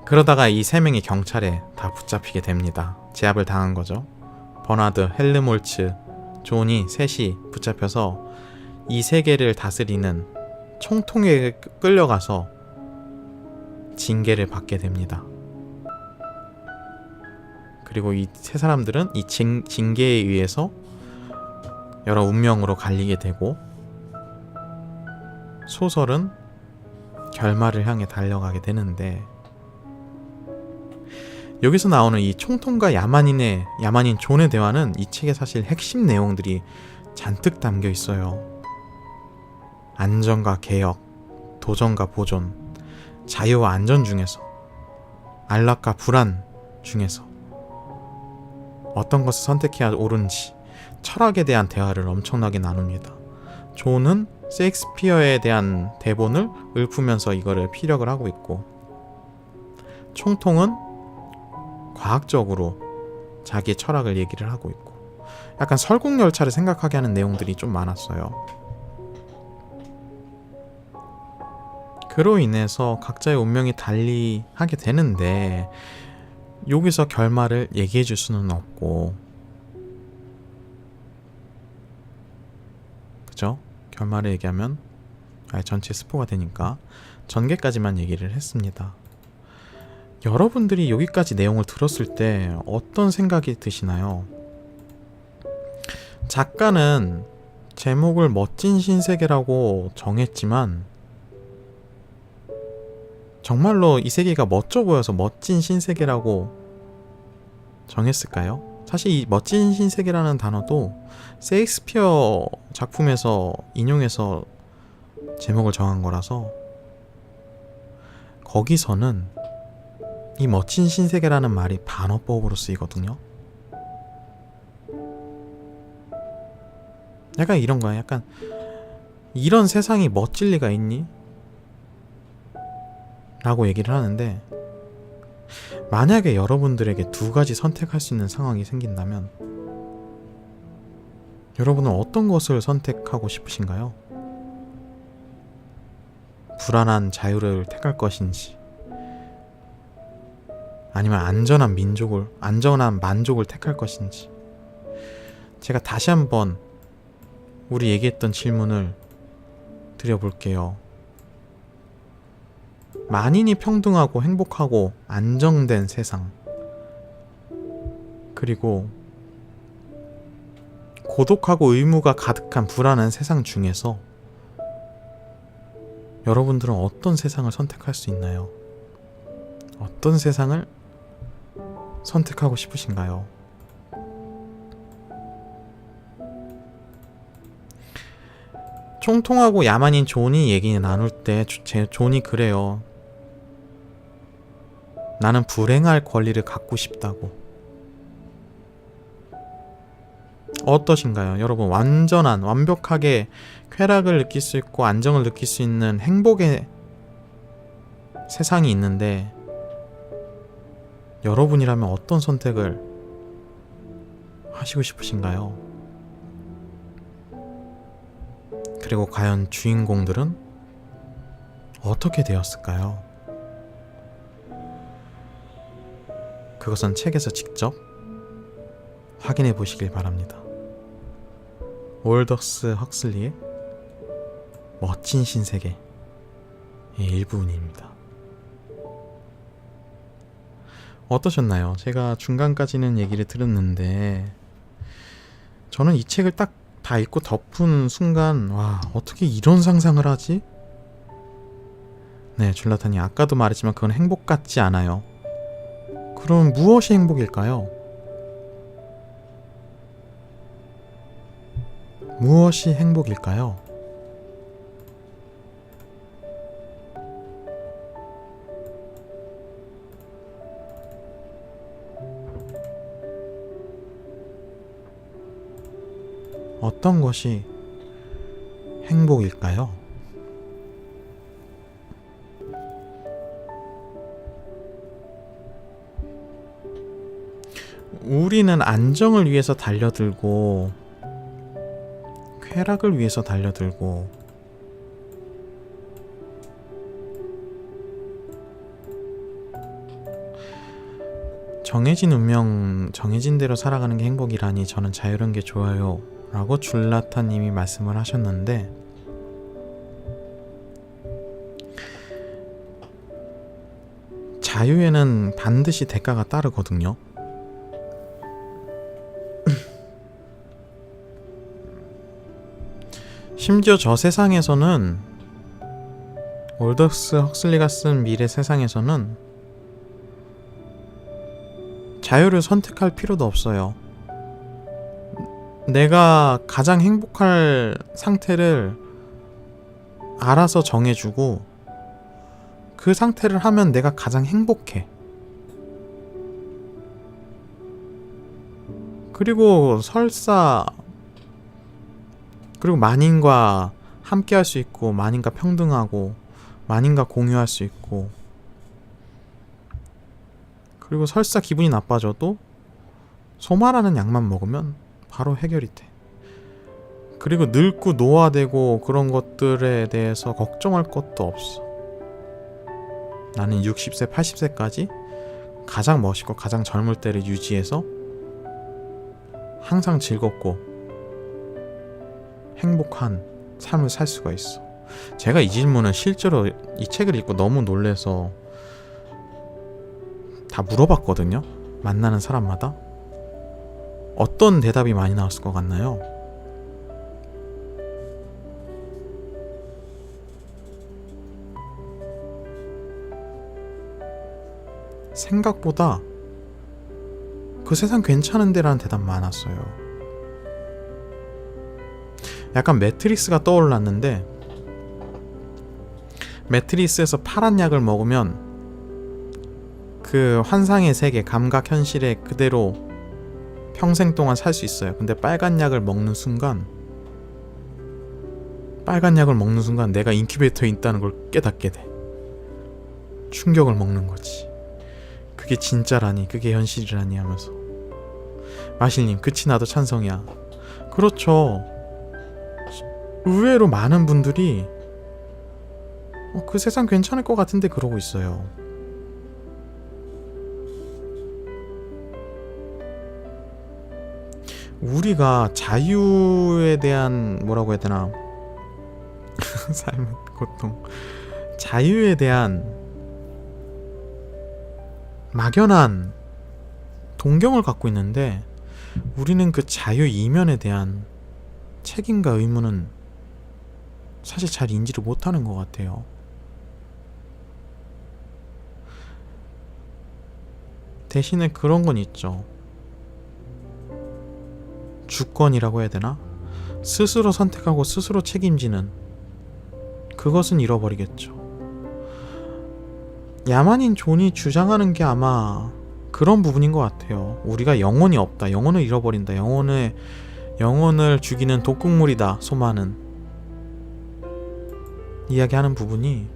S1: 그러다가 이 세 명이 경찰에 다 붙잡히게 됩니다. 제압을 당한 거죠. 버나드, 헬름홀츠, 존이 셋이 붙잡혀서 이 세계를 다스리는 총통에 끌려가서 징계를 받게 됩니다. 그리고 이 세 사람들은 이 징계에 의해서 여러 운명으로 갈리게 되고 소설은 결말을 향해 달려가게 되는데, 여기서 나오는 이 총통과 야만인 존의 대화는 이 책의 사실 핵심 내용들이 잔뜩 담겨 있어요. 안전과 개혁, 도전과 보존, 자유와 안전 중에서, 안락과 불안 중에서 어떤 것을 선택해야 옳은지 철학에 대한 대화를 엄청나게 나눕니다. 존은 셰익스피어에 대한 대본을 읊으면서 이거를 피력을 하고 있고, 총통은 과학적으로 자기의 철학을 얘기를 하고 있고, 약간 설국열차를 생각하게 하는 내용들이 좀 많았어요. 그로 인해서 각자의 운명이 달리하게 되는데 여기서 결말을 얘기해 줄 수는 없고, 그죠? 결말을 얘기하면 전체 스포가 되니까 전개까지만 얘기를 했습니다. 여러분들이 여기까지 내용을 들었을 때 어떤 생각이 드시나요? 작가는 제목을 멋진 신세계라고 정했지만 정말로 이 세계가 멋져 보여서 멋진 신세계라고 정했을까요? 사실 이 멋진 신세계라는 단어도 셰익스피어 작품에서 인용해서 제목을 정한 거라서, 거기서는 이 멋진 신세계라는 말이 반어법으로 쓰이거든요. 약간 이런 거야. 약간 이런 세상이 멋질 리가 있니? 라고 얘기를 하는데, 만약에 여러분들에게 두 가지 선택할 수 있는 상황이 생긴다면 여러분은 어떤 것을 선택하고 싶으신가요? 불안한 자유를 택할 것인지, 아니면 안전한 만족을 택할 것인지. 제가 다시 한번 우리 얘기했던 질문을 드려볼게요. 만인이 평등하고 행복하고 안정된 세상, 그리고 고독하고 의무가 가득한 불안한 세상 중에서 여러분들은 어떤 세상을 선택할 수 있나요? 어떤 세상을 선택하고 싶으신가요? 총통하고 야만인 존이 얘기 나눌 때 존이 그래요. 나는 불행할 권리를 갖고 싶다고. 어떠신가요? 여러분, 완벽하게 쾌락을 느낄 수 있고 안정을 느낄 수 있는 행복의 세상이 있는데 여러분이라면 어떤 선택을 하시고 싶으신가요? 그리고 과연 주인공들은 어떻게 되었을까요? 그것은 책에서 직접 확인해 보시길 바랍니다. 올덕스 헉슬리의 멋진 신세계의 일부분입니다. 어떠셨나요? 제가 중간까지는 얘기를 들었는데 저는 이 책을 딱 다 읽고 덮은 순간, 와, 어떻게 이런 상상을 하지? 네, 줄라탄이 아까도 말했지만 그건 행복 같지 않아요. 그럼 무엇이 행복일까요? 무엇이 행복일까요? 어떤 것이 행복일까요? 우리는 안정을 위해서 달려들고 쾌락을 위해서 달려들고 정해진 운명, 정해진 대로 살아가는 게 행복이라니 저는 자유로운 게 좋아요 라고 줄라타님이 말씀을 하셨는데, 자유에는 반드시 대가가 따르거든요. 심지어 저 세상에서는, 올덕스 헉슬리가 쓴 미래 세상에서는 자유를 선택할 필요도 없어요. 내가 가장 행복할 상태를 알아서 정해주고 그 상태를 하면 내가 가장 행복해. 그리고 그리고 만인과 함께 할 수 있고 만인과 평등하고 만인과 공유할 수 있고, 그리고 설사 기분이 나빠져도 소마라는 약만 먹으면 바로 해결이 돼. 그리고 늙고 노화되고 그런 것들에 대해서 걱정할 것도 없어. 나는 60세, 80세까지 가장 멋있고 가장 젊을 때를 유지해서 항상 즐겁고 행복한 삶을 살 수가 있어. 제가 이 질문은 실제로 이 책을 읽고 너무 놀래서 다 물어봤거든요. 만나는 사람마다. 어떤 대답이 많이 나왔을 것 같나요? 생각보다 그 세상 괜찮은데 라는 대답 많았어요. 약간 매트릭스가 떠올랐는데, 매트릭스에서 파란 약을 먹으면 그 환상의 세계, 감각 현실에 그대로 평생 동안 살 수 있어요. 근데 빨간 약을 먹는 순간 내가 인큐베이터에 있다는 걸 깨닫게 돼. 충격을 먹는 거지. 그게 진짜라니, 그게 현실이라니 하면서. 마실님, 그치 나도 찬성이야. 그렇죠. 의외로 많은 분들이 그 세상 괜찮을 것 같은데 그러고 있어요. 우리가 자유에 대한, 뭐라고 해야 되나, 삶의 고통, 자유에 대한 막연한 동경을 갖고 있는데 우리는 그 자유 이면에 대한 책임과 의무는 사실 잘 인지를 못하는 것 같아요. 대신에 그런 건 있죠. 주권이라고 해야 되나? 스스로 선택하고 스스로 책임지는 그것은 잃어버리겠죠. 야만인 존이 주장하는 게 아마 그런 부분인 것 같아요. 우리가 영혼이 없다, 영혼을 잃어버린다, 영혼을 죽이는 독극물이다, 소만은 이야기하는 부분이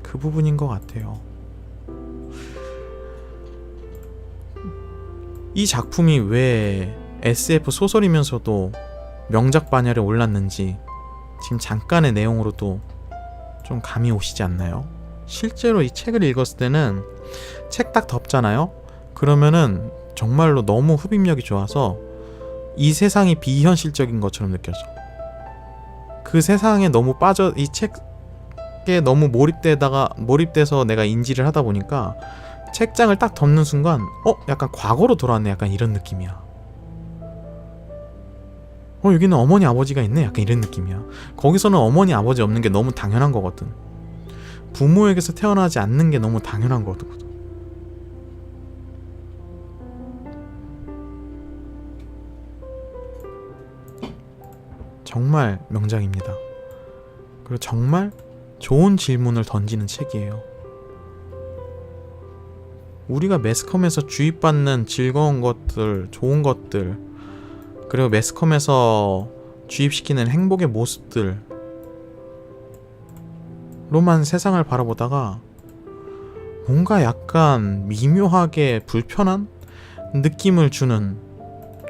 S1: 그 부분인 것 같아요. 이 작품이 왜 SF 소설이면서도 명작 반열에 올랐는지 지금 잠깐의 내용으로도 좀 감이 오시지 않나요? 실제로 이 책을 읽었을 때는 책 딱 덮잖아요? 그러면은 정말로 너무 흡입력이 좋아서 이 세상이 비현실적인 것처럼 느껴져. 그 세상에 너무 빠져, 이 책에 너무 몰입돼서 내가 인지를 하다 보니까 책장을 딱 덮는 순간 약간 과거로 돌아왔네, 약간 이런 느낌이야. 여기는 어머니 아버지가 있네, 약간 이런 느낌이야. 거기서는 어머니 아버지 없는 게 너무 당연한 거거든. 부모에게서 태어나지 않는 게 너무 당연한 거거든. 정말 명작입니다. 그리고 정말 좋은 질문을 던지는 책이에요. 우리가 매스컴에서 주입받는 즐거운 것들, 좋은 것들, 그리고 매스컴에서 주입시키는 행복의 모습들 로만 세상을 바라보다가 뭔가 약간 미묘하게 불편한 느낌을 주는,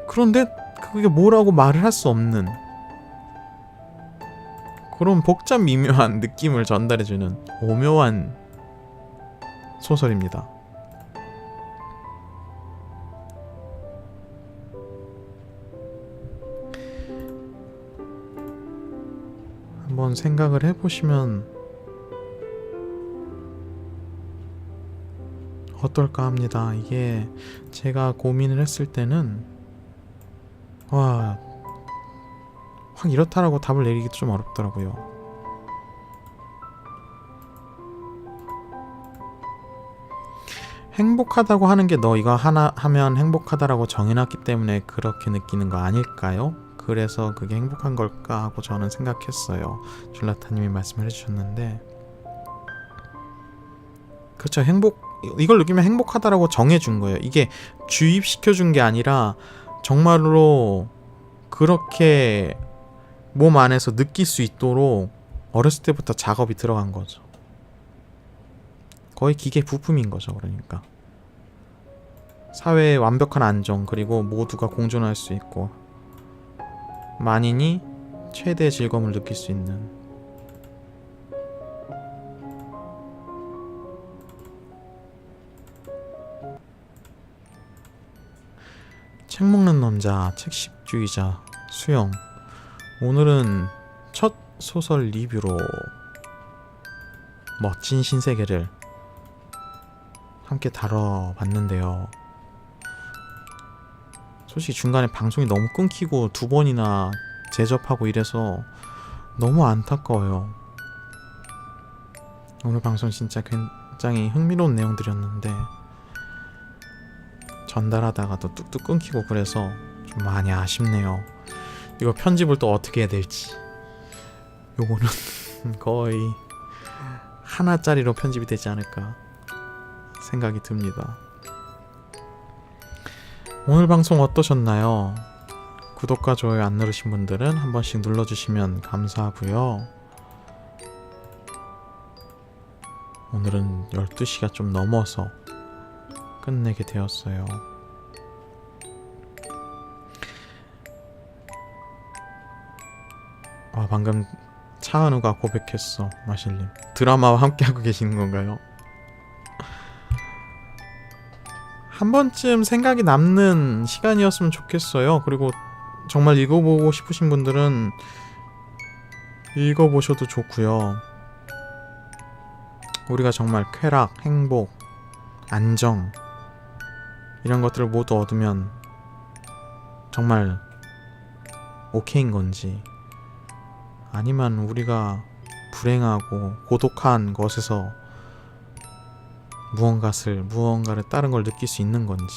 S1: 그런데 그게 뭐라고 말을 할 수 없는 그런 복잡 미묘한 느낌을 전달해주는 오묘한 소설입니다. 한번 생각을 해보시면 어떨까 합니다. 이게 제가 고민을 했을 때는 확 이렇다라고 답을 내리기도 좀 어렵더라고요. 행복하다고 하는 게 너 이거 하나 하면 행복하다라고 정해놨기 때문에 그렇게 느끼는 거 아닐까요? 그래서 그게 행복한 걸까 하고 저는 생각했어요. 줄라타님이 말씀을 해주셨는데, 그렇죠. 이걸 느끼면 행복하다라고 정해준 거예요. 이게 주입시켜준 게 아니라 정말로 그렇게 몸 안에서 느낄 수 있도록 어렸을 때부터 작업이 들어간 거죠. 거의 기계 부품인 거죠. 그러니까 사회의 완벽한 안정, 그리고 모두가 공존할 수 있고 만인이 최대의 즐거움을 느낄 수 있는, 책 먹는 남자, 책식주의자, 수영. 오늘은 첫 소설 리뷰로 멋진 신세계를 함께 다뤄봤는데요. 솔직히 중간에 방송이 너무 끊기고 2번이나 재접하고 이래서 너무 안타까워요. 오늘 방송 진짜 굉장히 흥미로운 내용들이었는데 전달하다가도 뚝뚝 끊기고 그래서 좀 많이 아쉽네요. 이거 편집을 또 어떻게 해야 될지, 요거는 거의 하나짜리로 편집이 되지 않을까 생각이 듭니다. 오늘 방송 어떠셨나요? 구독과 좋아요 안 누르신 분들은 한 번씩 눌러주시면 감사하고요. 오늘은 12시가 좀 넘어서 끝내게 되었어요. 방금 차은우가 고백했어. 마실님 드라마와 함께하고 계시는 건가요? 한 번쯤 생각이 남는 시간이었으면 좋겠어요. 그리고 정말 읽어보고 싶으신 분들은 읽어보셔도 좋고요. 우리가 정말 쾌락, 행복, 안정 이런 것들을 모두 얻으면 정말 오케이인 건지, 아니면 우리가 불행하고 고독한 것에서 무언가를 다른 걸 느낄 수 있는 건지.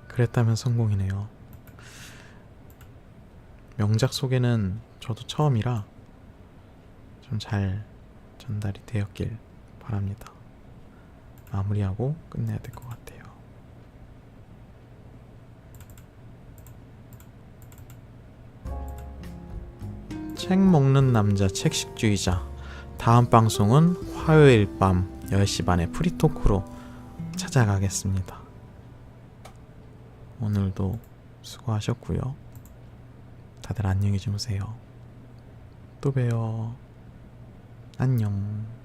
S1: 그랬다면 성공이네요. 명작 속에는 저도 처음이라 좀 잘 전달이 되었길 바랍니다. 마무리하고 끝내야 될 것 같아요. 책 먹는 남자 책식주의자. 다음 방송은 화요일 밤 10시 반에 프리토크로 찾아가겠습니다. 오늘도 수고하셨고요. 다들 안녕히 주무세요. 또 봬요. 안녕.